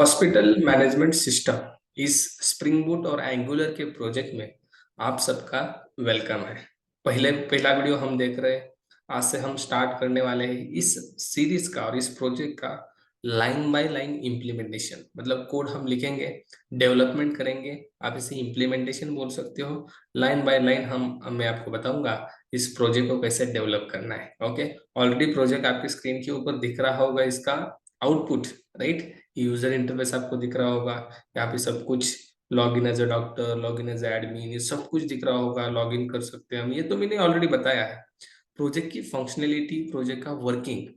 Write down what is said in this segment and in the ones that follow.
Hospital management system इस spring boot और angular के प्रोजेक्ट में आप सबका वेलकम है। पहला वीडियो हम देख रहे हैं। आज से हम स्टार्ट करने वाले हैं इस सीरीज का और इस प्रोजेक्ट का लाइन बाय लाइन इम्प्लीमेंटेशन। मतलब कोड हम लिखेंगे, डेवलपमेंट करेंगे, आप इसे इम्प्लीमेंटेशन बोल सकते हो। लाइन बाय लाइन मैं आपको बताऊंगा इस प्रोजेक्ट को कैसे डेवलप करना है। ओके, ऑलरेडी प्रोजेक्ट आपकी स्क्रीन के ऊपर दिख रहा होगा, इसका आउटपुट, राइट। यूजर इंटरफेस आपको दिख रहा होगा, यहाँ पे सब कुछ log in as a doctor, log in as admin, ये सब कुछ दिख रहा होगा। लॉग इन कर सकते हैं हम, ये तो मैंने ऑलरेडी बताया है। प्रोजेक्ट की फंक्शनैलिटी, प्रोजेक्ट का वर्किंग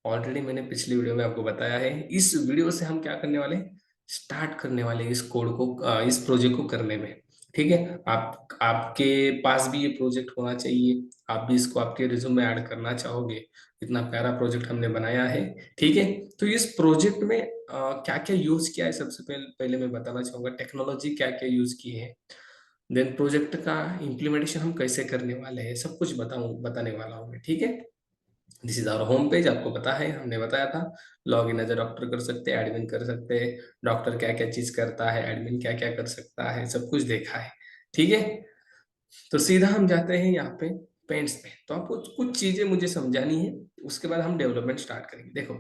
ऑलरेडी मैंने पिछली वीडियो में आपको बताया है। इस वीडियो से हम क्या करने वाले हैं, स्टार्ट करने वाले हैं इस कोड को, इस प्रोजेक्ट को करने में। ठीक है, आपके पास भी ये प्रोजेक्ट होना चाहिए, आप भी इसको आपके रिज्यूम में ऐड करना चाहोगे। इतना प्यारा प्रोजेक्ट हमने बनाया है। ठीक है, तो इस प्रोजेक्ट में क्या क्या यूज किया है, सबसे पहले मैं बताना चाहूंगा टेक्नोलॉजी क्या क्या यूज की है। देन प्रोजेक्ट का इम्प्लीमेंटेशन हम कैसे करने वाले हैं, सब कुछ बताने वाला हूँ मैं। ठीक है, this is our home page. आपको पता है, हमने बताया था log in as a doctor कर सकते हैं, एडमिन कर सकते हैं, डॉक्टर क्या क्या चीज करता है, एडमिन क्या क्या कर सकता है, सब कुछ देखा है। ठीक है, तो सीधा हम जाते हैं यहाँ पे पेंट्स पे। तो आपको कुछ चीजें मुझे समझानी है, उसके बाद हम डेवलपमेंट स्टार्ट करेंगे। देखो,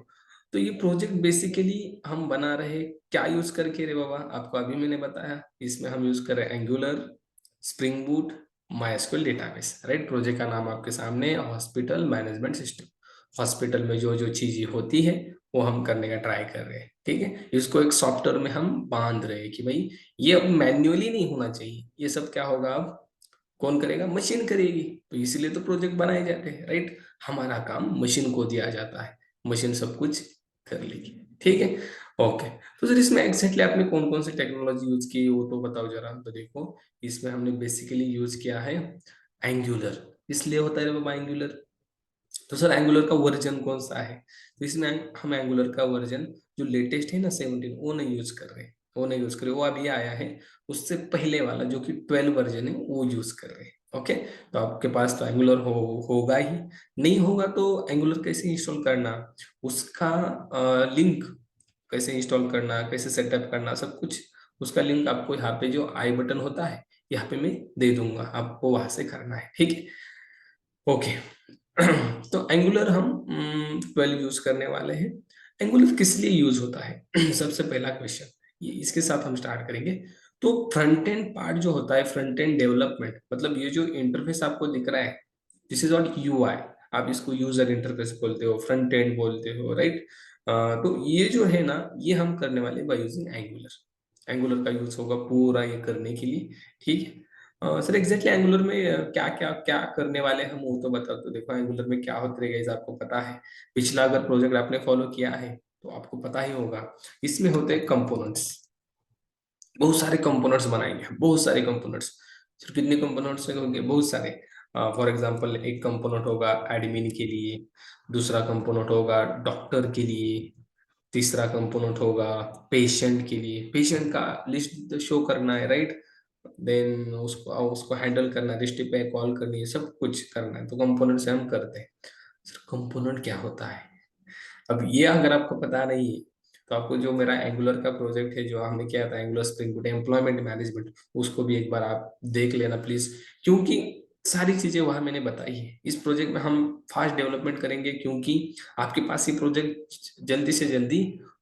तो ये प्रोजेक्ट बेसिकली हम बना रहे क्या यूज करके रे बाबा, आपको अभी मैंने बताया। इसमें हम यूज कर रहे हैं angular, spring boot, MySQL database, right. Project का नाम आपके सामने है, हॉस्पिटल मैनेजमेंट सिस्टम। हॉस्पिटल में जो जो चीजें होती है वो हम करने का ट्राई कर रहे हैं। ठीक है, इसको एक सॉफ्टवेयर में हम बांध रहे हैं कि भाई ये अब मैन्युअली नहीं होना चाहिए, ये सब क्या होगा अब कौन करेगा, मशीन करेगी। तो इसीलिए तो प्रोजेक्ट बनाए जाते हैं, राइट। हमारा काम मशीन को दिया जाता है, मशीन सब कुछ कर लेगी। ठीक है, ओके। तो सर इसमें एग्जैक्टली आपने कौन कौन सी टेक्नोलॉजी यूज की वो तो बताओ जरा। तो देखो, इसमें हमने बेसिकली यूज किया है एंगुलर। इसलिए होता है बाबा एंगुलर। तो सर एंगुलर का वर्जन कौन सा है, तो इसमें हम एंगुलर का वर्जन जो लेटेस्ट है ना 17, वो नहीं यूज कर रहे, वो नहीं यूज कर रहे, वो अभी आया है। उससे पहले वाला जो कि 12 वर्जन है वो यूज कर रहे हैं। ओके, तो आपके पास तो एंगुलर होगा ही। नहीं होगा तो एंगुलर कैसे इंस्टॉल करना, उसका लिंक कैसे इंस्टॉल करना, कैसे सेटअप करना, सब कुछ उसका लिंक आपको यहाँ पे जो आई बटन होता है यहाँ पे मैं दे दूंगा, आपको वहां से करना है। ठीक है, ओके। तो एंगुलर हम 12 यूज करने वाले हैं। एंगुलर किस लिए यूज होता है सबसे पहला क्वेश्चन, ये इसके साथ हम स्टार्ट करेंगे। तो फ्रंट एंड पार्ट जो होता है, फ्रंट एंड डेवलपमेंट, मतलब ये जो इंटरफेस आपको दिख रहा है, दिस इज ऑल यूआई। आप इसको यूजर इंटरफेस बोलते हो, फ्रंट एंड बोलते हो, राइट। तो ये जो है ना, ये हम करने वाले बाय यूजिंग एंगुलर। एंगुलर का यूज होगा पूरा ये करने के लिए। ठीक है, सर एग्जैक्टली एंगुलर में क्या क्या क्या करने वाले हम वो तो बता दो। देखो एंगुलर में क्या होता है आपको पता है, पिछला अगर प्रोजेक्ट आपने फॉलो किया है तो आपको पता ही होगा। इसमें होते हैं कंपोनेंट्स, बहुत सारे कंपोनेंट्स बनाएंगे हम, बहुत सारे कंपोनेंट्स। सिर्फ कितने कंपोनेंट्स होंगे, बहुत सारे। फॉर एग्जांपल एक कंपोनेंट होगा एडमिन के लिए, दूसरा कंपोनेंट होगा डॉक्टर के लिए, तीसरा कंपोनेंट होगा पेशेंट के लिए, पेशेंट का लिस्ट शो करना है, राइट। देन उसको उसको हैंडल करना है, लिस्ट पे कॉल करनी है, सब कुछ करना है। तो कंपोनेंट से हम करते हैं। सर कंपोनेंट क्या होता है, अब ये अगर आपको पता नहीं है तो आपको जो मेरा एंगुलर का प्रोजेक्ट है जो हमने किया था, angular spring boot employment management, उसको भी एक बार आप देख लेना प्लीज। क्योंकि सारी चीजें वहां मैंने बताई है। इस प्रोजेक्ट में हम फास्ट डेवलपमेंट करेंगे क्योंकि आपके पास ये प्रोजेक्ट जल्दी से जल्दी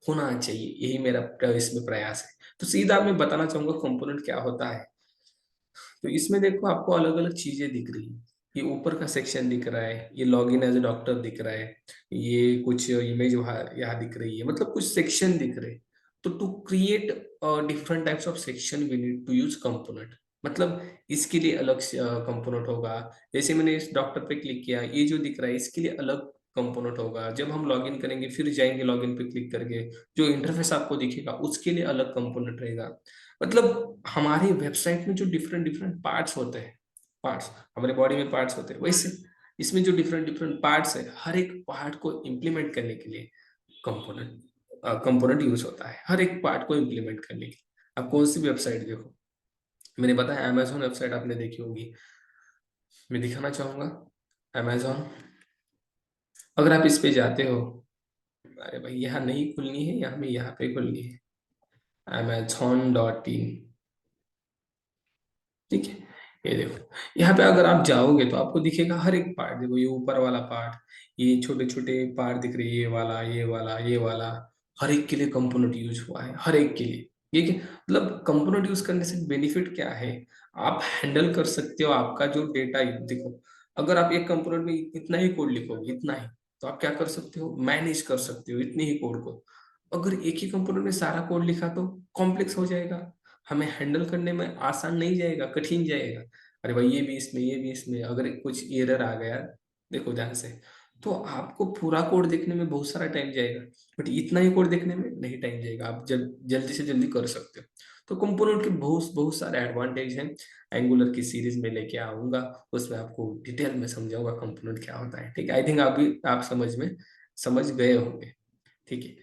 होना चाहिए, यही मेरा इसमें प्रयास है। तो सीधा मैं बताना चाहूंगा कंपोनेंट क्या होता है। तो इसमें देखो आपको अलग अलग चीजें दिख रही है। ये ऊपर का सेक्शन दिख रहा है, ये लॉगिन एज ए डॉक्टर दिख रहा है, ये कुछ इमेज यहाँ दिख रही है, मतलब कुछ सेक्शन दिख रहे हैं। तो to create different types of section we need to use component. मतलब इसके लिए अलग कंपोनेंट होगा। जैसे मैंने इस डॉक्टर पे क्लिक किया, ये जो दिख रहा है इसके लिए अलग कंपोनेंट होगा। जब हम लॉगिन करेंगे फिर जाएंगे लॉगिन पे क्लिक करके, जो इंटरफेस आपको दिखेगा उसके लिए अलग कंपोनेंट रहेगा। मतलब हमारी वेबसाइट में जो डिफरेंट डिफरेंट पार्ट्स होते हैं, पार्ट्स हमारे बॉडी में पार्ट्स होते हैं, वैसे इसमें जो डिफरेंट डिफरेंट पार्ट्स है, हर एक पार्ट को इम्प्लीमेंट करने के लिए कंपोनेंट कंपोनेंट यूज होता है, हर एक पार्ट को इम्प्लीमेंट करने के लिए। आप कौन सी वेबसाइट देखो, मैंने बताया अमेजोन वेबसाइट आपने देखी होगी, मैं दिखाना चाहूंगा अमेजोन। अगर आप इस पे जाते हो, अरे भाई यहाँ नहीं खुलनी है, यहाँ में यहाँ पे खुलनी है। amazon.in। ठीक है, ये देखो यहाँ पे अगर आप जाओगे तो आपको दिखेगा हर एक पार्ट। देखो ये ऊपर वाला पार्ट, ये छोटे छोटे पार्ट दिख रहे हैं, ये वाला ये वाला ये वाला, हर एक के लिए कंपोनेंट यूज हुआ है, हर एक के लिए। ठीक है, मतलब कंपोनेंट यूज करने से बेनिफिट क्या है, आप हैंडल कर सकते हो आपका जो डेटा। देखो अगर आप एक कंपोनेंट में इतना ही कोड लिखोगे, इतना ही, तो आप क्या कर सकते हो, मैनेज कर सकते हो इतने ही कोड को। अगर एक ही कंपोनेंट में सारा कोड लिखा तो कॉम्प्लेक्स हो जाएगा, हमें हैंडल करने में आसान नहीं जाएगा, कठिन जाएगा। अरे भाई ये भी इसमें, ये भी इसमें, अगर कुछ एरर आ गया, देखो ध्यान से, तो आपको पूरा कोड देखने में बहुत सारा टाइम जाएगा, बट इतना ही कोड देखने में नहीं टाइम जाएगा, आप जल्दी से जल्दी कर सकते हो। तो कंपोनेंट के बहुत बहुत सारे एडवांटेज हैं। एंगुलर की सीरीज में लेके आऊंगा, उसमें आपको डिटेल में समझाऊंगा कंपोनेंट क्या होता है। ठीक है, आई थिंक आप समझ गए होंगे। ठीक है,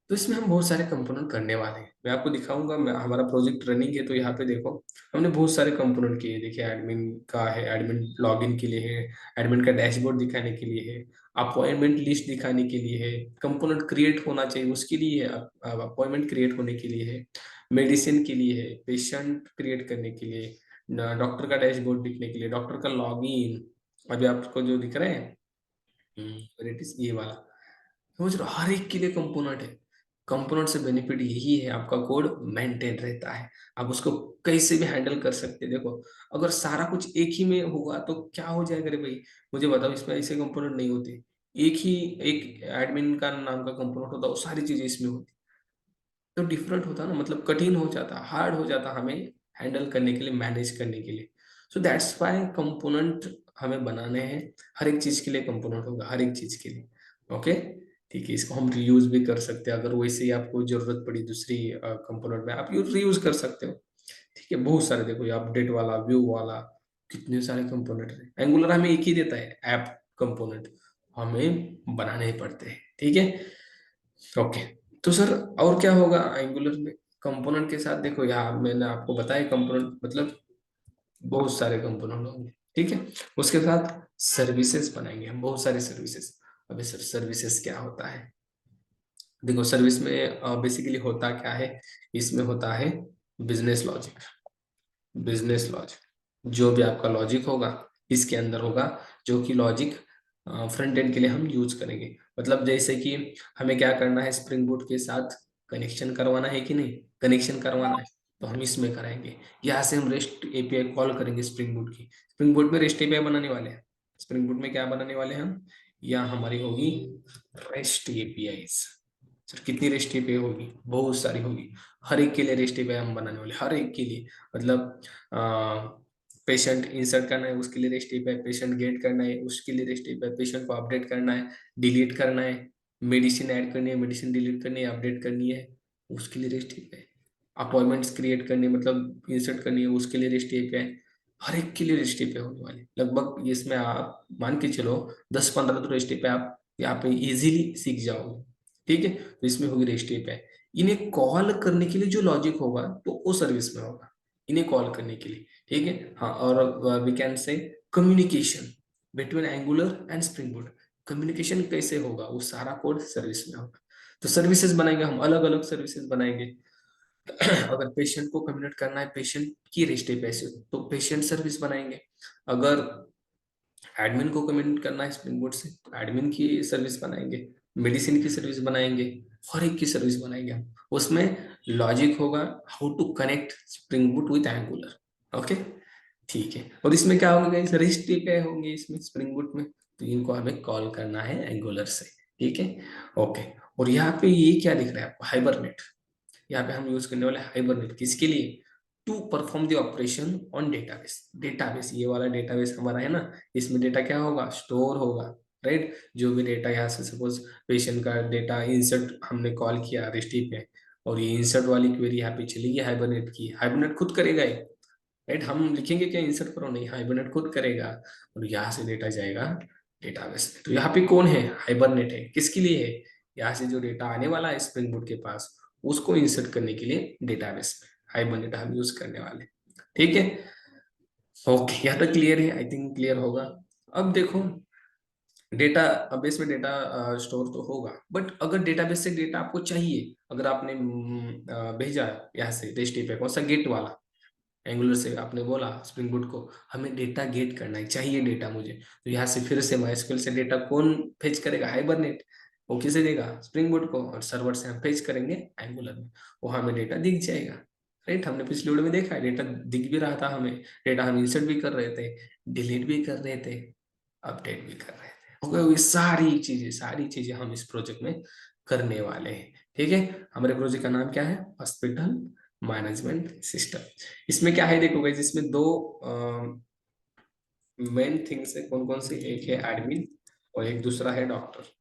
तो इसमें हम बहुत सारे कंपोनेंट करने वाले हैं, मैं आपको दिखाऊंगा। हमारा प्रोजेक्ट रनिंग है, तो यहाँ पे देखो हमने बहुत सारे कंपोनेंट किए। देखिए एडमिन का है, एडमिन लॉगिन के लिए है, एडमिन का डैशबोर्ड दिखाने के लिए है, अपॉइंटमेंट लिस्ट दिखाने के लिए है, कंपोनेंट क्रिएट होना चाहिए उसके लिए है, अपॉइंटमेंट क्रिएट होने के लिए है, मेडिसिन के लिए है, पेशेंट क्रिएट करने के लिए, डॉक्टर का डैशबोर्ड दिखने के लिए, डॉक्टर का लॉगिन, अभी आपको जो दिख रहे हैं, ये वाला, समझ रहे हो, हर एक के लिए कंपोनेंट है। कंपोनेंट से बेनिफिट यही है, आपका कोड मेंटेन रहता है, आप उसको कैसे भी हैंडल कर सकते हैं। देखो अगर सारा कुछ एक ही में होगा तो क्या हो जाएगा रे भाई, मुझे बताओ, इसमें ऐसे कंपोनेंट नहीं होते। एक ही, एक एडमिन का नाम का कंपोनेंट होता है, वो सारी चीजें इसमें होती, तो डिफरेंट होता ना, मतलब कठिन हो जाता, हार्ड हो जाता हमें हैंडल करने के लिए, मैनेज करने के लिए। सो दैट्स व्हाई कंपोनेंट हमें बनाने हैं, हर एक चीज के लिए कंपोनेंट होगा, हर एक चीज के लिए। ओके, ठीक है, इसको हम रीयूज भी कर सकते हैं, अगर वैसे ही आपको जरूरत पड़ी दूसरी कंपोनेंट में, आप रीयूज कर सकते हो। ठीक है, बहुत सारे, देखो ये अपडेट वाला, व्यू वाला, कितने सारे कंपोनेंट हैं। एंगुलर हमें एक ही देता है ऐप कंपोनेंट, हमें बनाने ही पड़ते हैं। ठीक है, ओके। तो सर और क्या होगा एंगुलर में कंपोनेंट के साथ, देखो यहाँ मैंने आपको बताया कंपोनेंट मतलब बहुत सारे कंपोनेंट होंगे। ठीक है, उसके साथ सर्विसेज बनाएंगे हम, बहुत सारे सर्विसेज। अभी सर सर्विसेज क्या होता है, देखो सर्विस में बेसिकली होता क्या है, इसमें होता है बिजनेस लॉजिक। बिजनेस लॉजिक, जो भी आपका लॉजिक होगा इसके अंदर होगा, जो कि लॉजिक फ्रंट एंड के लिए हम यूज करेंगे। मतलब जैसे कि हमें क्या करना है, स्प्रिंग बूट के साथ कनेक्शन करवाना है कि नहीं, कनेक्शन करवाना है, तो हम इसमें कराएंगे। यहाँ से हम रेस्ट एपीआई कॉल करेंगे स्प्रिंग बूट की, स्प्रिंग बूट में रेस्ट एपीआई बनाने वाले हैं। स्प्रिंग बूट में क्या बनाने वाले हैं हम, यहाँ हमारी होगी रेस्ट एपीआई। सर कितनी रेस्ट एपीआई होगी, बहुत सारी होगी, हर एक के लिए रेस्ट एपीआई हम बनाने वाले, हर एक के लिए। मतलब पेशेंट इंसर्ट करना है उसके लिए रेस्ट एपीआई, पेशेंट गेट करना है उसके लिए रेस्ट एपीआई, पेशेंट को अपडेट करना है, डिलीट करना है, मेडिसिन ऐड करनी है, मेडिसिन डिलीट करनी है, अपडेट करनी है, उसके लिए रेस्ट एपीआई, अपॉइंटमेंट्स क्रिएट करनी है, मतलब इंसर्ट करनी है, उसके लिए रेस्ट एपीआई, हर एक के लिए रेस्ट एपीआई होने वाली। लगभग इसमें आप मान के चलो 10-15 तो रेस्ट एपीआई आप यहाँ पे इजीली सीख जाओगे। ठीक है, तो इसमें होगी रेस्ट एपीआई। इन्हें कॉल करने के लिए जो लॉजिक होगा तो वो सर्विस में होगा, इन्हें कॉल करने के लिए। ठीक है, हाँ, और we can say communication between Angular and Spring Boot, communication कैसे होगा, वो सारा कोड सर्विस में होगा। तो सर्विसेज बनाएंगे हम, अलग अलग सर्विसेज बनाएंगे। अगर पेशेंट को कम्युनिकेट करना है, पेशेंट की रेस्ट एपीआई से, तो पेशेंट सर्विस बनाएंगे। अगर एडमिन को कम्युनिकेट करना है स्प्रिंग बोर्ड से, तो एडमिन की सर्विस बनाएंगे, मेडिसिन की सर्विस बनाएंगे, हर एक की सर्विस बनाएंगे हम। उसमें लॉजिक होगा how to connect Spring Boot with Angular. Okay, ठीक है, और इसमें क्या होगा, रेस्ट एपीआई होंगे इसमें स्प्रिंग बूट में, तो इनको हमें कॉल करना है एंगुलर से। ठीक है, ओके। और यहाँ पे ये क्या दिख रहा है आपको, हाइबरनेट, यहाँ पे हम यूज करने वाले हाइबरनेट किसके लिए, to perform the operation on database. Database, ये वाला डेटाबेस हमारा है ना, इसमें डेटा क्या होगा, स्टोर होगा, राइट। जो भी डेटा यहाँ से सपोज पेशेंट का डेटा इंसर्ट हमने कॉल किया रेस्टी पे, और ये इंसर्ट वाली क्वेरी यहाँ पे चलेगी हाइबरनेट की, हाइबरनेट खुद करेगा ये, राइट। हम लिखेंगे क्या इंसर्ट करो, नहीं, हाइबरनेट खुद करेगा, और यहाँ से डेटा जाएगा डेटाबेस में। तो यहाँ पे कौन है, हाइबरनेट है, किसके लिए है, यहाँ से जो डेटा आने वाला है स्प्रिंग बूट के पास, उसको इंसर्ट करने के लिए डेटाबेस में हाइबरनेट हम यूज करने वाले। ठीक है, ओके, यहाँ तक क्लियर है, आई थिंक क्लियर होगा। अब देखो डेटा बेस में डेटा स्टोर तो होगा, बट अगर डेटाबेस से डेटा आपको चाहिए, अगर आपने भेजा यहाँ से रेस्ट एपीआई कौन सा गेट वाला, एंगुलर से आपने बोला स्प्रिंग बूट को हमें डेटा गेट करना है, चाहिए डेटा मुझे, तो यहाँ से फिर से माइस्क्यूएल से डेटा कौन फेच करेगा, हाइबरनेट, वो किसे देगा, स्प्रिंग बूट को, और सर्वर से हम फेच करेंगे एंगुलर में, वो हमें डेटा दिख जाएगा। राइट, हमने पिछले वीडियो में देखा है डेटा दिख भी रहा था हमें, डेटा हम इंसर्ट भी कर रहे थे, डिलीट भी कर रहे थे, अपडेट भी कर रहे थे। ओके, ये सारी चीजें हम इस प्रोजेक्ट में करने वाले हैं। ठीक है, हमारे प्रोजेक्ट का नाम क्या है, हॉस्पिटल मैनेजमेंट सिस्टम। इसमें क्या है देखो गाइस, इसमें दो मेन थिंग्स है, कौन कौन सी, एक है एडमिन और एक दूसरा है डॉक्टर।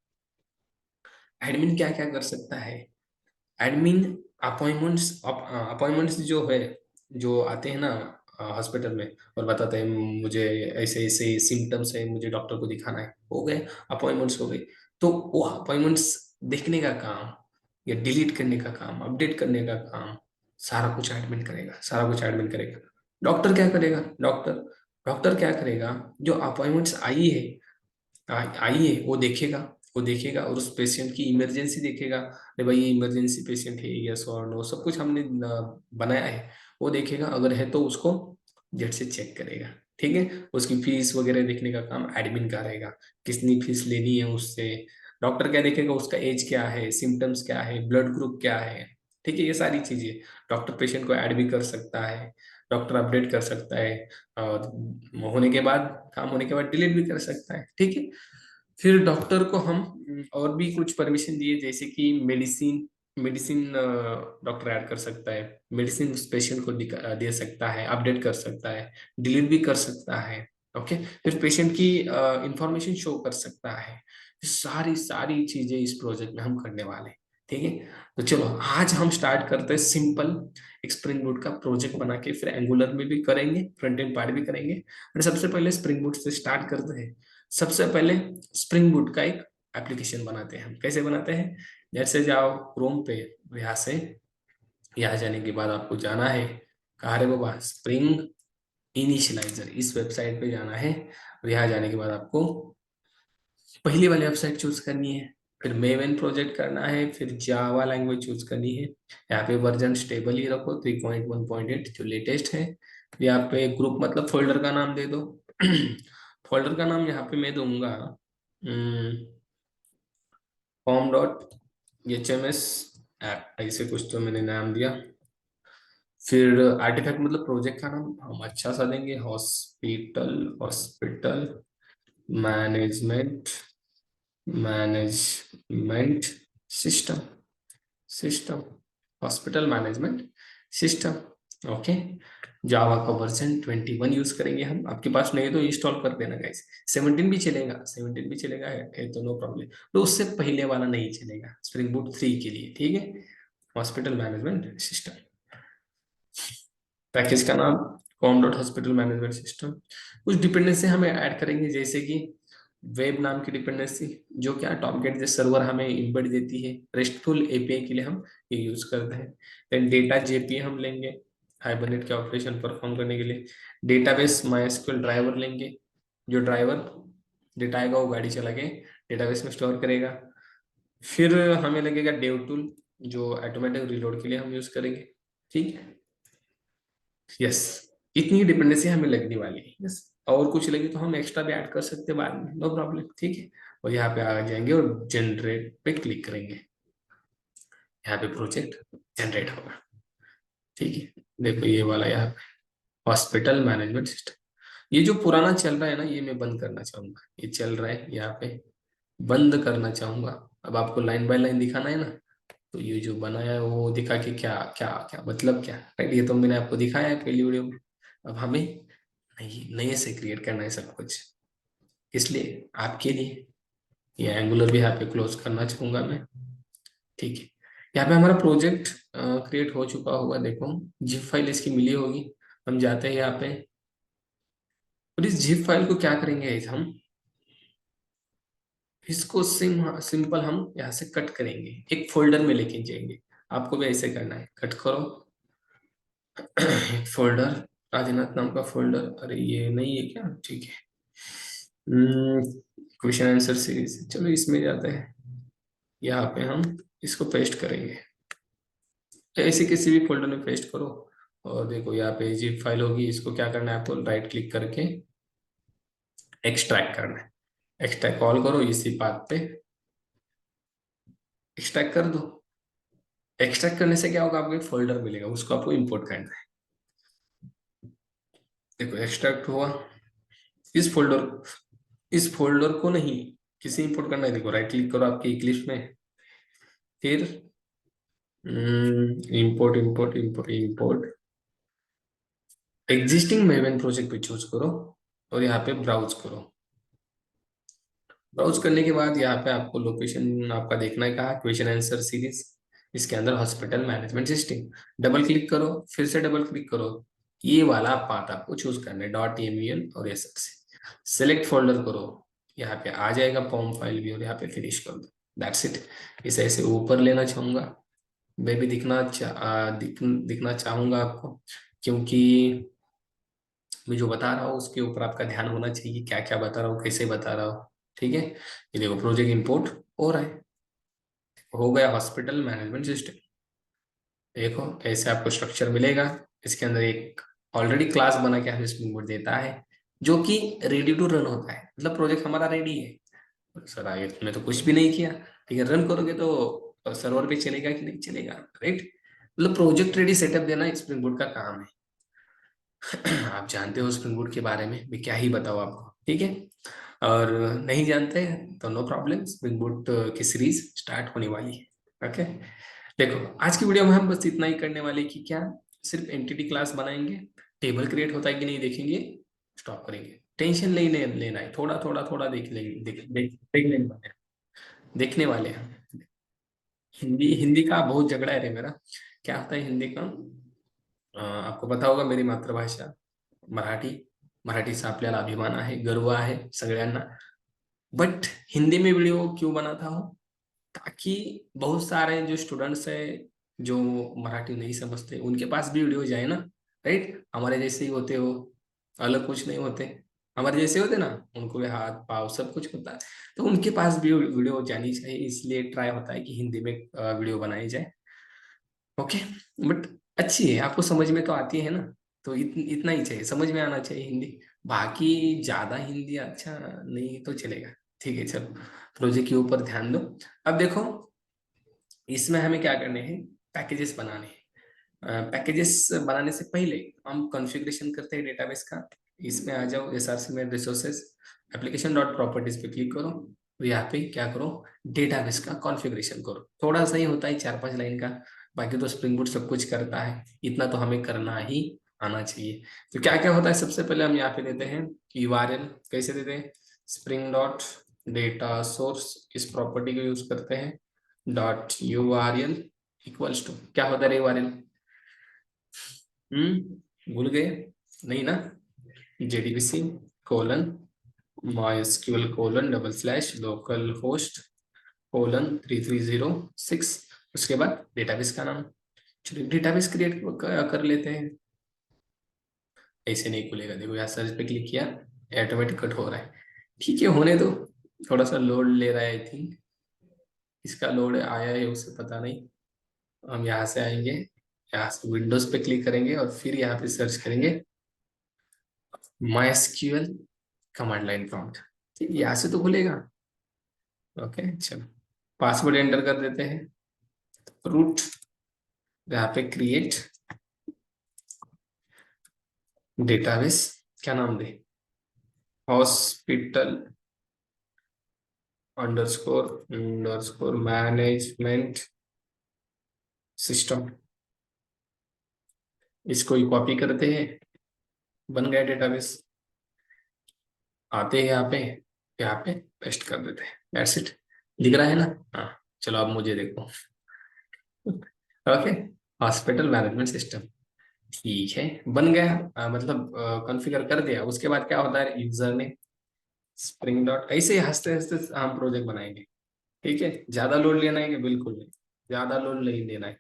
एडमिन क्या क्या कर सकता है, एडमिन अपॉइंटमेंट्स जो है, जो आते हैं ना हॉस्पिटल में और बताते हैं मुझे ऐसे ऐसे सिम्टम्स है, मुझे डॉक्टर को दिखाना है, हो गए अपॉइंटमेंट्स हो गए। तो वो अपॉइंटमेंट्स देखने का काम या डिलीट करने का काम, अपडेट करने का काम, सारा कुछ एडमिन करेगा, सारा कुछ एडमिन करेगा। डॉक्टर क्या करेगा, डॉक्टर क्या करेगा, जो अपॉइंटमेंट्स आई है वो देखेगा और उस पेशेंट की इमरजेंसी देखेगा, अरे भाई ये इमरजेंसी पेशेंट है, यस और नो सब कुछ हमने बनाया है, वो देखेगा, अगर है तो उसको झट से चेक करेगा। ठीक है, उसकी फीस वगैरह देखने का काम एडमिन का रहेगा, कितनी फीस लेनी है उससे। डॉक्टर क्या देखेगा, उसका एज क्या है, सिम्टम्स क्या है, ब्लड ग्रुप क्या है। ठीक है, ये सारी चीजें डॉक्टर पेशेंट को ऐड भी कर सकता है, डॉक्टर अपडेट कर सकता है, और होने के बाद, काम होने के बाद डिलीट भी कर सकता है। ठीक है, फिर डॉक्टर को हम और भी कुछ परमिशन दिए, जैसे कि मेडिसिन मेडिसिन डॉक्टर ऐड कर सकता है, मेडिसिन उस पेशेंट को दे सकता है, अपडेट कर सकता है, डिलीट भी कर सकता है। ओके, फिर पेशेंट की इंफॉर्मेशन शो कर सकता है। सारी सारी चीजें इस प्रोजेक्ट में हम करने वाले हैं। ठीक है, तो चलो आज हम स्टार्ट करते हैं सिंपल एक स्प्रिंग बूट का प्रोजेक्ट बना के, फिर एंगुलर में भी करेंगे, फ्रंट एंड पार्ट भी करेंगे, और सबसे पहले स्प्रिंग बूट से स्टार्ट करते हैं। सबसे पहले स्प्रिंग बूट का एक एप्लीकेशन बनाते हैं। हम कैसे बनाते हैं, जैसे जाओ क्रोम पे, यहाँ से, यहाँ जाने के बाद आपको जाना है, कहाँ रे बाबा, स्प्रिंग इनिशियलाइजर, इस वेबसाइट पे जाना है, और यहाँ जाने के बाद आपको पहली वाली वेबसाइट चूज करनी है, फिर मेवन प्रोजेक्ट करना है, फिर जावा लैंग्वेज चूज करनी है। यहाँ पे वर्जन स्टेबल ही रखो, 3.1.8 जो लेटेस्ट है। यहाँ पे ग्रुप मतलब फोल्डर का नाम दे दो। फोल्डर का नाम यहाँ पे मैं दूंगा com dot H M S app, ऐसे कुछ तो मैंने नाम दिया। फिर आर्टिफैक्ट मतलब प्रोजेक्ट का नाम हम अच्छा सा देंगे, hospital hospital management management system system hospital management system. Okay, Java का वर्जन 21 यूज करेंगे हम, आपके पास नहीं तो इंस्टॉल कर देना गाइस। 17 भी चलेगा, 17 भी चलेगा, है तो नो प्रॉब्लम, तो उससे पहले वाला नहीं चलेगा स्प्रिंग बूट 3 के लिए। ठीक है, हॉस्पिटल मैनेजमेंट सिस्टम, पैकेज का नाम com dot hospital management system. कुछ डिपेंडेंसी हमें ऐड करेंगे, जैसे कि वेब नाम की डिपेंडेंसी, जो क्या टॉप गेट जैसे सर्वर हमें इम्बेड देती है, रेस्टफुल एपीआई के लिए हम ये यूज करते हैं। देन डेटा जेपी हम लेंगे हाइबरनेट के ऑपरेशन परफॉर्म करने के लिए। डेटाबेस माइस्क्यूएल ड्राइवर लेंगे, जो ड्राइवर डेटा आएगा वो गाड़ी चला के डेटाबेस में स्टोर करेगा। फिर हमें लगेगा डेव टूल, जो ऑटोमेटिक रिलोड के लिए हम यूज करेंगे। ठीक है, यस, इतनी डिपेंडेंसी हमें लगने वाली है। यस, और कुछ लगे तो हम एक्स्ट्रा भी ऐड कर सकते हैं बाद में, नो प्रॉब्लम। ठीक है, और यहाँ पे आ जाएंगे और जनरेट पे क्लिक करेंगे, यहाँ पे प्रोजेक्ट जनरेट होगा। ठीक है, देखो ये वाला यहाँ पे हॉस्पिटल मैनेजमेंट सिस्टम, ये जो पुराना चल रहा है ना, ये मैं बंद करना चाहूंगा, ये चल रहा है यहाँ पे, बंद करना चाहूंगा। अब आपको लाइन बाय लाइन दिखाना है ना, तो ये जो बनाया है वो दिखा के क्या क्या क्या मतलब क्या, राइट, ये तो मैंने आपको दिखाया है पहली वीडियो में। अब हमें नई नए से क्रिएट करना है सब कुछ, इसलिए आपके लिए ये एंगुलर भी यहाँ पे क्लोज करना चाहूंगा मैं। ठीक है, यहाँ पे हमारा प्रोजेक्ट क्रिएट हो चुका होगा, देखो जिप फाइल इसकी मिली होगी। हम जाते हैं यहाँ पे, और इस जिप फाइल को क्या करेंगे इस हम, इसको सिंपल हम यहाँ से कट करेंगे, एक फोल्डर में लेके जाएंगे। आपको भी ऐसे करना है, कट करो एक फोल्डर, आदिनाथ नाम का फोल्डर, अरे ये नहीं है क्या, ठीक है। क्वेश्चन आंसर सीरीज, चलो इसमें जाते हैं। यहाँ पे हम इसको पेस्ट करेंगे, ऐसे किसी भी फोल्डर में पेस्ट करो। और देखो यहाँ पे जिप फाइल होगी, इसको क्या करना है आपको, राइट क्लिक करके एक्सट्रैक्ट करना है। एक्सट्रैक्ट कॉल करो, इसी पाथ पे एक्सट्रैक्ट कर दो। एक्सट्रैक्ट करने से क्या होगा, आपको एक फोल्डर मिलेगा, उसको आपको इंपोर्ट करना है। देखो एक्सट्रैक्ट हुआ, इस फोल्डर इस फोल्डर को नहीं, किसी इंपोर्ट करना है। देखो राइट क्लिक करो आपके इक्लिप्स में, फिर import import import import existing maven project पे चूज करो और यहाँ पे ब्राउज करो। ब्राउज करने के बाद यहाँ पे आपको लोकेशन आपका देखना है, कहा क्वेश्चन आंसर सीरीज, इसके अंदर hospital management system. Double click करो, फिर से डबल क्लिक करो, ये वाला पाथ आपको चूज करना है, .mul और एसएक्स। सेलेक्ट फोल्डर करो, यहाँ पे आ जाएगा पॉम फाइल भी, और यहाँ पे फिनिश कर दो। That's it. इसे ऐसे ऊपर लेना चाहूंगा, मैं भी दिखना चाहूंगा आपको, क्योंकि मैं जो बता रहा हूँ उसके ऊपर आपका ध्यान होना चाहिए, क्या क्या बता रहा हूँ, कैसे बता रहा हूँ। ठीक है, ये देखो प्रोजेक्ट इंपोर्ट हो रहा है, हो गया हॉस्पिटल मैनेजमेंट सिस्टम। देखो ऐसे आपको स्ट्रक्चर मिलेगा, इसके अंदर एक ऑलरेडी क्लास बना के हमें स्प्रिंग बोर्ड देता है, जो कि रेडी टू रन होता है, मतलब प्रोजेक्ट हमारा रेडी है। सर आगे तुमने तो कुछ भी नहीं किया, ठीक है, रन करोगे तो सर्वर पे चलेगा कि नहीं चलेगा, राइट। मतलब प्रोजेक्ट रेडी सेटअप देना स्प्रिंग बोर्ड का काम है। आप जानते हो स्प्रिंग बोर्ड के बारे में, मैं क्या ही बताऊँ आपको, ठीक है। और नहीं जानते हैं तो नो प्रॉब्लम, स्प्रिंग बोर्ड की सीरीज स्टार्ट होने वाली है। ओके, देखो आज की वीडियो में हम बस इतना ही करने वाले कि क्या, सिर्फ एंटिटी क्लास बनाएंगे, टेबल क्रिएट होता है कि नहीं देखेंगे, स्टॉप करेंगे। टेंशन नहीं लेना है, थोड़ा थोड़ा थोड़ा देख लेंगे, देख लेने वाले हैं, देखने वाले हैं। हिंदी हिंदी का बहुत झगड़ा है रे मेरा, क्या होता है हिंदी का, आपको पता होगा मेरी मातृभाषा मराठी, मराठीचा आपल्याला अभिमान आहे, गर्व आहे सगळ्यांना। बट हिंदी में वीडियो क्यों बनाता हूँ, ताकि बहुत सारे जो स्टूडेंट्स है, जो मराठी नहीं समझते, उनके पास भी वीडियो जाए ना, राइट। हमारे जैसे ही होते हो, अलग कुछ नहीं होते, हमारे जैसे होते ना, उनको भी हाथ पाव सब कुछ होता है, तो उनके पास भी वीडियो जानी चाहिए, इसलिए ट्राई होता है कि हिंदी में वीडियो बनाई जाए। ओके, बट अच्छी है, आपको समझ में तो आती है ना, तो इतना ही चाहिए, समझ में आना चाहिए हिंदी। बाकी ज्यादा हिंदी अच्छा नहीं तो चलेगा, ठीक है। चलो प्रोजेक्ट के ऊपर ध्यान दो। अब देखो इसमें हमें क्या करने हैं, पैकेजेस बनाने हैं। पैकेजेस बनाने से पहले हम कॉन्फ़िगरेशन करते हैं डेटाबेस का। इसमें आ जाओ, एसआरसी में रिसोर्सेज, एप्लीकेशन डॉट प्रॉपर्टीज पे क्लिक करो, और यहाँ पे क्या करो, डेटाबेस का कॉन्फ़िगरेशन करो। थोड़ा सा ही होता है, 4-5 लाइन का, बाकी तो स्प्रिंग बूट सब कुछ करता है, इतना तो हमें करना ही आना चाहिए। तो क्या क्या होता है, सबसे पहले हम यहाँ पे देते हैं यूआरएल, कैसे देते हैं, स्प्रिंग डॉट डेटा सोर्स, इस प्रॉपर्टी को यूज करते हैं, .url इक्वल्स टू, क्या होता है यूआरएल, भूल गए, नहीं ना, JDBC colon MySQL colon /local host colon 3306, उसके बाद डेटाबेस का नाम। चलिए डेटाबेस क्रिएट कर लेते हैं। ऐसे नहीं खुलेगा, देखो यहाँ सर्च पे क्लिक किया, ऑटोमेटिक कट हो रहा है, ठीक है होने दो, थोड़ा सा लोड ले रहा है आई थिंक, इसका लोड आया है उसे पता नहीं। हम यहाँ से आएंगे, यहाँ से विंडोज पे क्लिक करेंगे और फिर यहाँ पे सर्च करेंगे MySQL कमांड लाइन प्रॉम्प्ट, ठीक है, यहाँ से तो खुलेगा। ओके चलो, पासवर्ड एंटर कर देते हैं, रूट, यहाँ पे क्रिएट डेटाबेस, क्या नाम दे, हॉस्पिटल अंडरस्कोर मैनेजमेंट सिस्टम, इसको ही कॉपी करते हैं, बन गया डेटाबेस। आते हैं यहाँ पे पेस्ट कर देते हैं, दैट्स इट। दिख रहा है ना, हाँ। चलो अब मुझे देखो, ओके, हॉस्पिटल मैनेजमेंट सिस्टम, ठीक है, बन गया। मतलब कॉन्फ़िगर कर दिया, उसके बाद क्या होता है, यूजर ने स्प्रिंग डॉट, ऐसे ही हंसते हंसते हम प्रोजेक्ट बनाएंगे, ठीक है। ज्यादा लोड लेना है कि बिल्कुल नहीं, ज्यादा लोड नहीं लेना है,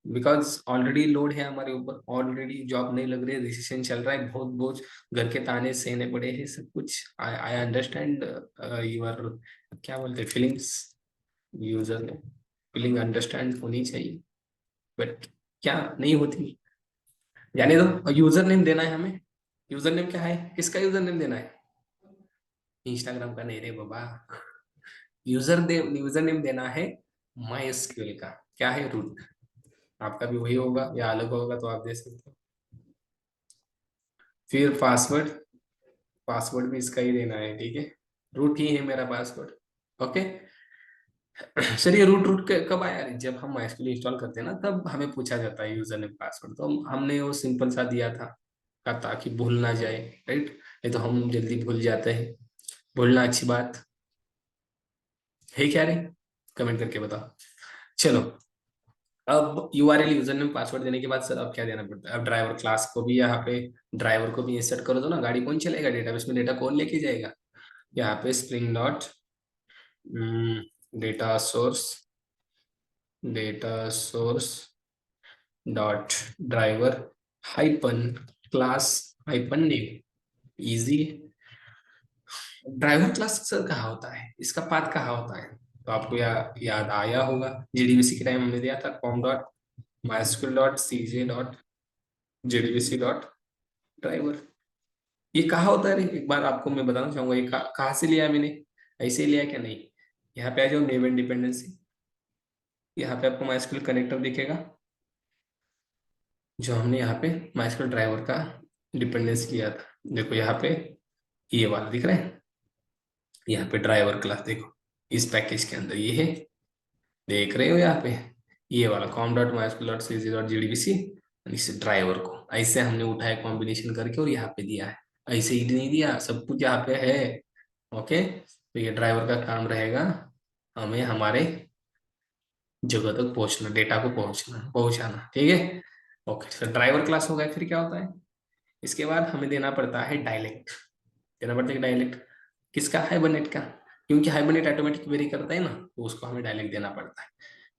बिकॉज ऑलरेडी लोड है हमारे ऊपर, ऑलरेडी जॉब नहीं लग रही है, रिसेशन चल रहा है, बहुत बोझ, घर के ताने सहने पड़े हैं, सब कुछ। आई आई अंडरस्टैंड यूर, क्या बोलते हैं, फीलिंग्स। यूजर ने फीलिंग अंडरस्टैंड होनी चाहिए, बट क्या नहीं होती। जाने दो। यूजर नेम देना है हमें। यूजर नेम क्या है, किसका यूजर नेम देना है? इंस्टाग्राम का नहीं रे बाबा। यूजर नेम देना है माई एसक्यूएल का। क्या है, रूट। आपका भी वही होगा या अलग होगा तो आप दे सकते हो। फिर पासवर्ड, पासवर्ड भी इसका ही देना है, ठीक है। रूट ही है मेरा पासवर्ड। ओके। सर ये रूट रूट कब आया? अरे जब हम माइस्क्यूल इंस्टॉल करते हैं ना, तब हमें पूछा जाता है यूजर नेम पासवर्ड, तो हमने वो सिंपल सा दिया था ताकि भूल ना जाए। राइट, नहीं तो हम जल्दी भूल जाते हैं। भूलना अच्छी बात है क्या रे? कमेंट करके बताओ। चलो, अब यूआरएल यूजर नेम पासवर्ड देने के बाद सर अब क्या देना पड़ता है? अब ड्राइवर क्लास को भी यहाँ पे, ड्राइवर को भी इंसर्ट करो, तो ना गाड़ी कौन चलेगा, डेटाबेस में डेटा कौन लेके जाएगा? यहाँ पे spring dot data source, data source dot driver hyphen class hyphen name. Easy. Driver class sir कहाँ होता है, इसका पाथ कहाँ होता है? तो आपको याद आया होगा, जेडीबीसी के टाइम हमने दिया था कॉम डॉट माइस्क्यूल डॉट सीजे डॉट जेडीबीसी डॉट ड्राइवर। ये कहाँ होता है रे? एक बार आपको मैं बताना चाहूंगा, ये कहाँ से लिया है मैंने, ऐसे ही लिया है क्या? नहीं। यहाँ पे आ जाओ, नेम एंड डिपेंडेंसी। यहाँ पे आपको माइस्क्यूल कनेक्टर दिखेगा, जो हमने यहाँ पे माइस्क्यूल ड्राइवर का डिपेंडेंसी लिया था। देखो यहाँ पे ये वाला दिख रहा है, यहाँ पे ड्राइवर क्लास देखो, इस पैकेज के अंदर ये है, देख रहे हो यहाँ पे, ये वाला com dot mysql dot C G dot G D B C. इस ड्राइवर को ऐसे हमने उठाया कॉम्बिनेशन करके और यहाँ पे दिया है। ऐसे ही नहीं दिया, सब कुछ यहाँ पे है। ओके, तो ये ड्राइवर का काम रहेगा, हमें हमारे जगह तक पहुंचना, डेटा को पहुंचाना, ठीक है। ओके, तो ड्राइवर क्लास हो गया, फिर क्या होता है? इसके बाद हमें देना पड़ता है डायलेक्ट। देना पड़ता है डायलेक्ट किसका? हाइबरनेट का। क्योंकि हाइबरनेट ऑटोमेटिक क्वेरी करता है ना, तो उसको हमें डायलेक्ट देना पड़ता है।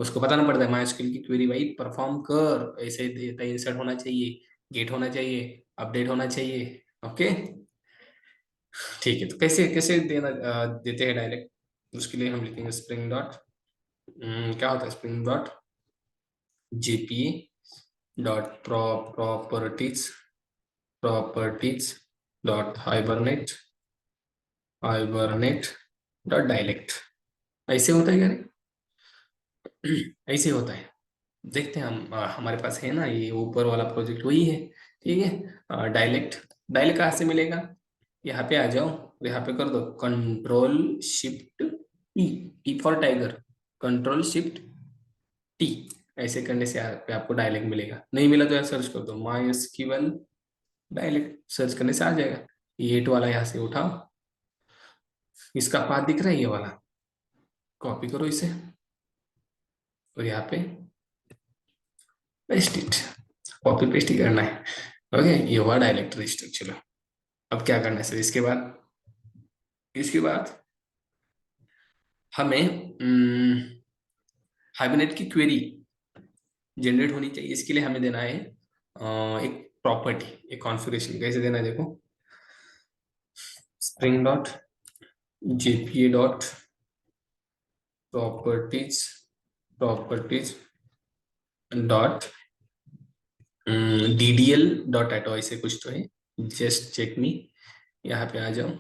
उसको बताना पड़ता है माइस्क्यूल की क्वेरी भाई परफॉर्म कर, ऐसे डेटा इंसर्ट होना चाहिए, गेट होना चाहिए, अपडेट होना चाहिए। ओके, ठीक है। तो कैसे कैसे देते हैं डायरेक्ट? उसके लिए हम लिखेंगे स्प्रिंग डॉट, क्या होता है, spring dot JPA dot properties, properties dot hibernate, hibernate dot dialect. ऐसे होता है क्या रे? ऐसे होता है। देखते हैं हम, हमारे पास है ना ये ऊपर वाला प्रोजेक्ट, वही है, ठीक है। डायलेक्ट, डायलेक्ट कहाँ से मिलेगा? यहाँ पे आ जाओ, यहाँ पे कर दो control shift T, T for tiger, control shift T. ऐसे करने से पे आपको डायलेक्ट मिलेगा। नहीं मिला तो यार सर्च कर दो माई एसक्यूएल डायलेक्ट, सर्च करने से आ जाएगा। ये 8 वाला यहाँ से उठाओ, इसका पाथ दिख रहा है ये वाला, कॉपी करो इसे और यहाँ पे पेस्ट इट, कॉपी पेस्ट ही करना है। ओके, ये हुआ डायलेक्ट रजिस्टर। चलो, अब क्या करना है सर? इसके बाद, इसके बाद हमें हाइबरनेट की क्वेरी जनरेट होनी चाहिए। इसके लिए हमें देना है एक प्रॉपर्टी, एक कॉन्फ़िगरेशन। कैसे देना है देखो, spring dot JPA dot properties, properties dot DDL dot auto, ऐसे कुछ तो है, जस्ट चेक मी। यहाँ पे आ जाओ,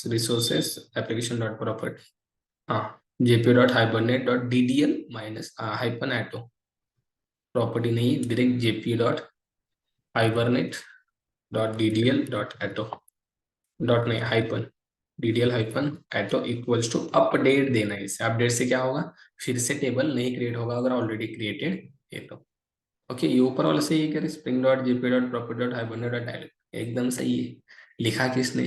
रिसोर्सेस एप्लीकेशन डॉट प्रॉपर्टी, हाँ, JP dot hibernate dot DDL minus hyphen auto. Property नहीं, direct JP dot hibernate dot DDL dot auto, dot नहीं hyphen, DDL hyphen auto equals to update देना है इसे। अपडेट से क्या होगा, फिर से टेबल नहीं क्रिएट होगा अगर ऑलरेडी क्रिएटेड है तो। ओके, ये ऊपर वाले से ये करे spring dot JP dot property dot hibernate dot direct, एकदम सही है। लिखा किसने?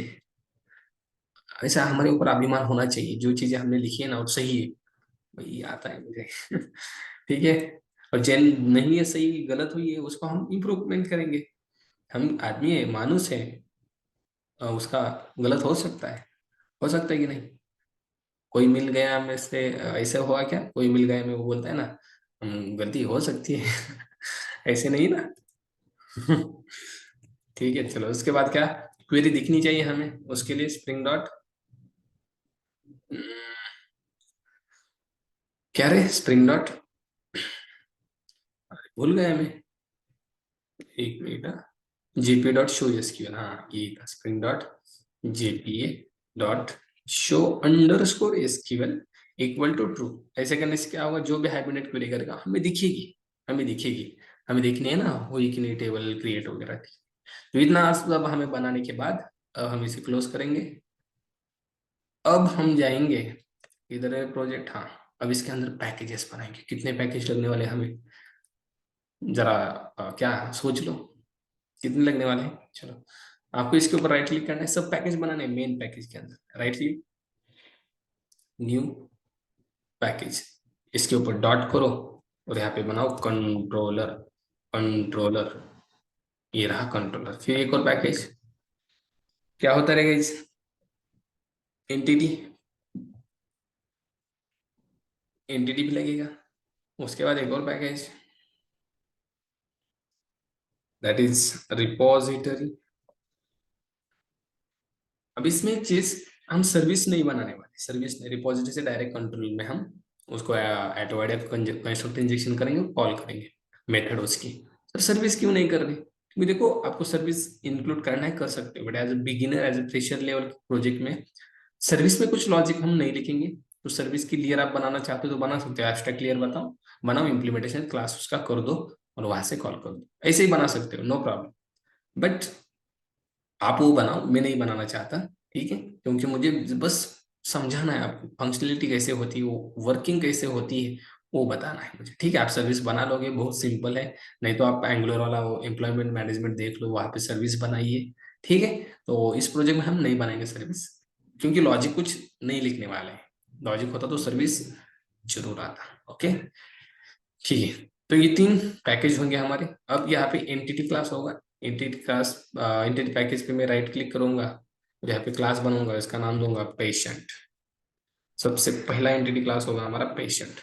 ऐसा हमारे ऊपर अभिमान होना चाहिए, जो चीजें हमने लिखी है ना वो सही है, वही आता है मुझे। ठीक है। और जेन नहीं है, सही गलत हुई है, उसको हम इम्प्रूवमेंट करेंगे। हम आदमी है, मानुष है, उसका गलत हो सकता है कि नहीं? कोई मिल गया में से, ऐसा हुआ क्या, कोई मिल गया में वो बोलता है ना, गलती हो सकती है ऐसे नहीं ना ठीक है, चलो उसके बाद क्या, क्वेरी दिखनी चाहिए हमें, उसके लिए स्प्रिंग डॉट, क्या रे स्प्रिंग डॉट, भूल गए हमें, एक minute, JP dot show SQL, हाँ ये था Spring dot JPA dot show underscore SQL equal to true. ऐसे करने से क्या होगा, जो भी हाइब्रिडेट क्वेरी करेगा हमें दिखेगी, हमें दिखेगी, हमें देखनी है ना हुई कि नहीं टेबल क्रिएट वगैरह थी। तो इतना सब हमें बनाने के बाद अब हम इसे क्लोज करेंगे। अब हम जाएंगे, इधर है प्रोजेक्ट, हाँ अब इसके अंदर पैकेजेस बनाएंगे, कितने पैकेज लगने वाले हैं हमें, जरा क्या सोच लो कितने लगने वाले हैं। चलो आपको इसके ऊपर राइट क्लिक करना है, सब पैकेज बनाने हैं, मेन पैकेज के अंदर राइट क्लिक, न्यू पैकेज, इसके ऊपर डॉट करो और यहाँ पे बनाओ कंट्रोलर, कंट्रोलर, ये रहा कंट्रोलर। फिर एक और पैकेज, क्या होता रहेगा इस एंटिटी, एंटिटी भी लगेगा। उसके बाद एक और पैकेज, दैट इज रिपोजिटरी। अब इसमें एक चीज, हम सर्विस नहीं बनाने वाले, सर्विस नहीं, रिपोजिटरी से डायरेक्ट कंट्रोल में हम उसको एटोवाइड कंस्ट्रक्ट इंजेक्शन करेंगे, कॉल करेंगे मेथड उसकी। सर सर्विस क्यों नहीं कर रहे, क्योंकि देखो आपको सर्विस इंक्लूड करना है कर सकते हो, but as a beginner as a fresher level project में सर्विस में कुछ लॉजिक हम नहीं लिखेंगे। तो सर्विस की लेयर आप बनाना चाहते हो तो बना सकते हो, एब्स्ट्रैक्ट लेयर बताओ, बनाओ इम्प्लीमेंटेशन क्लास उसका कर दो और वहां से कॉल कर दो, ऐसे ही बना सकते हो, नो प्रॉब्लम। बट आप वो बनाओ, मैं नहीं बनाना चाहता, ठीक है, क्योंकि मुझे बस समझाना है आपको फंक्शनलिटी कैसे होती है, वो वर्किंग कैसे होती है, वो बताना है मुझे, ठीक है। आप सर्विस बना लोगे, बहुत सिंपल है, नहीं तो आप एंगुलर वाला वो एम्प्लॉयमेंट मैनेजमेंट देख लो, वहां पे सर्विस बनाइए, ठीक है। तो इस प्रोजेक्ट में हम नहीं बनाएंगे सर्विस, क्योंकि लॉजिक कुछ नहीं लिखने वाले हैं, लॉजिक होता तो सर्विस जरूर आता, ओके ठीक है। तो ये तीन पैकेज होंगे हमारे। अब यहाँ पे एंटिटी क्लास होगा, एंटिटी क्लास, एंटिटी पैकेज पे मैं राइट क्लिक करूंगा और यहाँ पे क्लास बनूंगा, इसका नाम दूंगा पेशेंट। सबसे पहला एंटिटी क्लास होगा हमारा पेशेंट,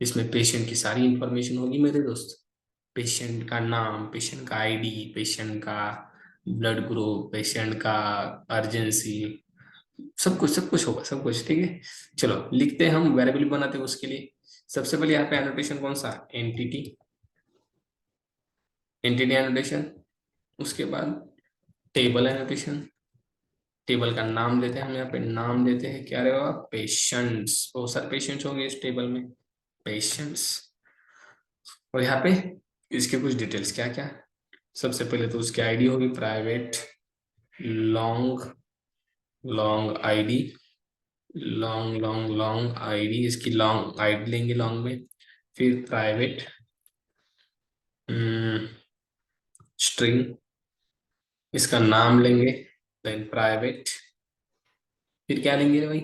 इसमें पेशेंट की सारी इंफॉर्मेशन होगी मेरे दोस्त, पेशेंट का नाम, पेशेंट का आईडी, पेशेंट का ब्लड ग्रुप, पेशेंट का अर्जेंसी, सब कुछ होगा, सब कुछ, ठीक है। चलो लिखते हैं, हम वेरिएबल बनाते हैं उसके लिए। सबसे पहले यहाँ पे एनोटेशन कौन सा, एंटिटी, एंटिटी एनोटेशन। उसके बाद टेबल एनोटेशन, टेबल का नाम देते हैं हम, यहाँ पे नाम देते हैं क्या रहेगा, पेशेंट्स, बहुत सारे पेशेंट्स होंगे इस टेबल में, पेशेंट्स। और यहाँ पे इसके कुछ डिटेल्स क्या क्या, सबसे पहले तो उसकी आईडी होगी private, long, long ID, long long long ID, इसकी लॉन्ग आईडी लेंगे लॉन्ग में। फिर प्राइवेट स्ट्रिंग, इसका नाम लेंगे, देन प्राइवेट, फिर क्या लेंगे भाई,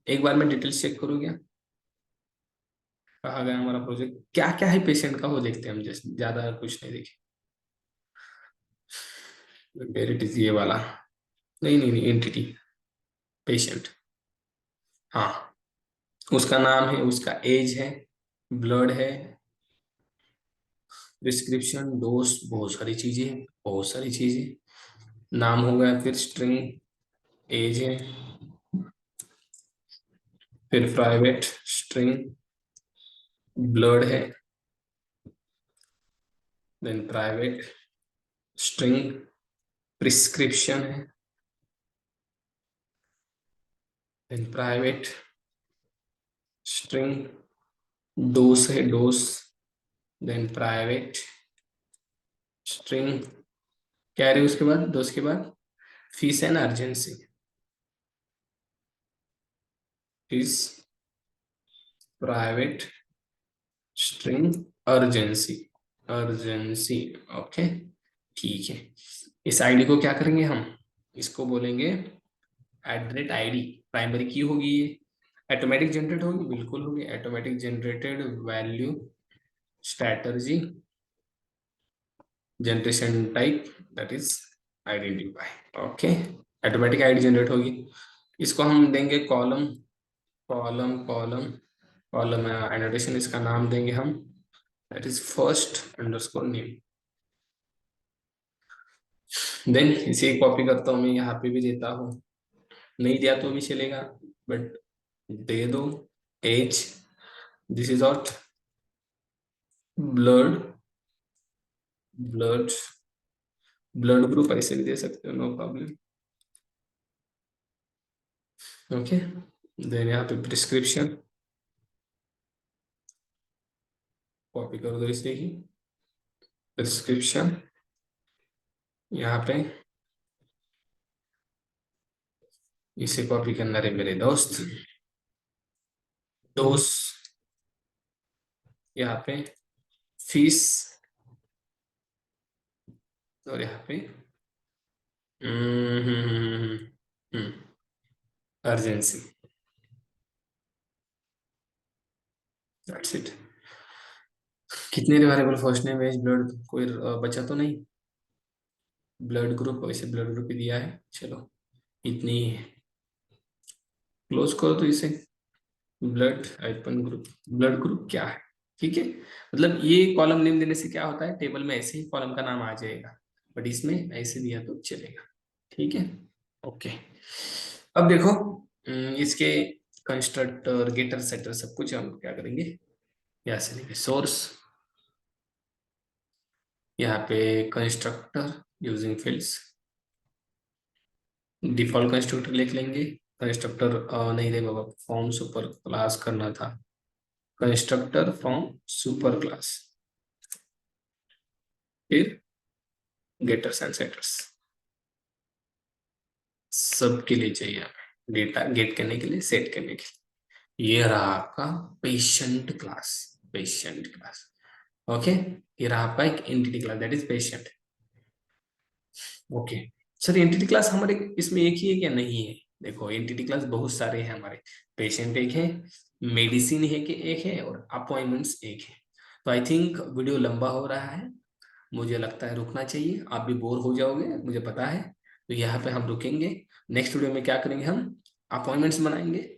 एक बार में डिटेल्स चेक करो क्या, कहा गया हमारा प्रोजेक्ट क्या क्या है पेशेंट का, वो देखते हैं हम, जैसे ज्यादा कुछ नहीं देखे। वेर इट इज ये वाला, नहीं नहीं नहीं, एंटिटी पेशेंट, हाँ उसका नाम है, उसका एज है, ब्लड है, प्रिस्क्रिप्शन, डोज, बहुत सारी चीजें हैं, बहुत सारी चीजें, नाम हो गया, फिर स्ट्रिंग, एज है, फिर प्राइवेट स्ट्रिंग, ब्लड है, देन प्राइवेट स्ट्रिंग, प्रिस्क्रिप्शन है, देन प्राइवेट स्ट्रिंग, डोज है, डोज, देन प्राइवेट स्ट्रिंग, क्या रहे उसके बाद, डोज के बाद fees and urgency, fees, private string, urgency, urgency, okay ठीक है। इस आईडी को क्या करेंगे हम, इसको बोलेंगे एट आईडी, प्राइमरी की होगी ये, ऑटोमेटिक जनरेट होगी, बिल्कुल होगी, automatic generated value strategy generation type, that is identify, okay. Automatic ID generate होगी, इसको हम देंगे column, column column, column annotation, इसका नाम देंगे हम, that is first underscore name. Then इसे कॉपी करता हूँ मैं, यहाँ पे भी देता हूँ, नहीं दिया तो भी चलेगा, बट दे दो। As, this is not blood, blood blood group ऐसे भी दे सकते हो, नो प्रॉब्लम। ओके, देन यहाँ पे प्रिस्क्रिप्शन, कॉपी कर दो इसे ही, प्रिस्क्रिप्शन, यहाँ पे इसे कॉपी करना रे मेरे दोस्त, डोज, यहाँ पे फीस, और यहाँ पे अर्जेंसी, दैट्स इट। कितने variable, first name as blood, कोई बचा तो नहीं? ब्लड ग्रुप, वैसे ब्लड ग्रुप ही दिया है, चलो इतनी ही है, क्लोज करो तो इसे। ब्लड आइपन ग्रुप, ब्लड ग्रुप क्या है, ठीक है। मतलब ये कॉलम नेम देने से क्या होता है, टेबल में ऐसे ही कॉलम का नाम आ जाएगा, बट इसमें ऐसे दिया तो चलेगा, ठीक है। ओके, अब देखो, इसके कंस्ट्रक्टर, गेटर, सेटर, सब कुछ हम क्या करेंगे, यहाँ से लेंगे सोर्स, यहाँ पे constructor using fields, default constructor लिख लेंगे। कंस्ट्रक्टर नहीं रे बाबा, फॉर्म सुपर क्लास करना था, कंस्ट्रक्टर फ्रॉम सुपर क्लास, फिर गेटर्स एंड सेटर्स, सबके लिए चाहिए हमें डेटा गेट करने के लिए, सेट करने के लिए। ये रहा आपका patient class, patient class, okay. ये रहा आपका एक entity class, that is patient. Okay sir, entity class हमारे इसमें एक ही है क्या? नहीं है, देखो एंटिटी क्लास बहुत सारे हैं हमारे, पेशेंट एक है, मेडिसिन है कि एक है, और अपॉइंटमेंट्स एक है। तो आई थिंक वीडियो लंबा हो रहा है, मुझे लगता है रुकना चाहिए, आप भी बोर हो जाओगे मुझे पता है, तो यहाँ पे हम रुकेंगे। नेक्स्ट वीडियो में क्या करेंगे, हम अपॉइंटमेंट्स बनाएंगे,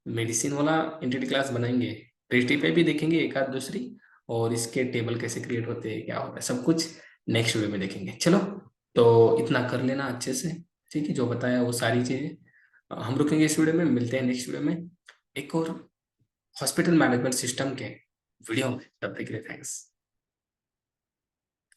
मेडिसिन वाला एंटिटी क्लास बनाएंगे, प्रेस्टी पे भी देखेंगे एक आध दूसरी, और इसके टेबल कैसे क्रिएट होते हैं, क्या होता है, सब कुछ नेक्स्ट वीडियो में देखेंगे। चलो, तो इतना कर लेना अच्छे से, ठीक है, जो बताया वो सारी चीजें। हम रुकेंगे इस वीडियो में, मिलते हैं नेक्स्ट वीडियो में एक और हॉस्पिटल मैनेजमेंट सिस्टम के वीडियो में, तब तक के लिए थैंक्स।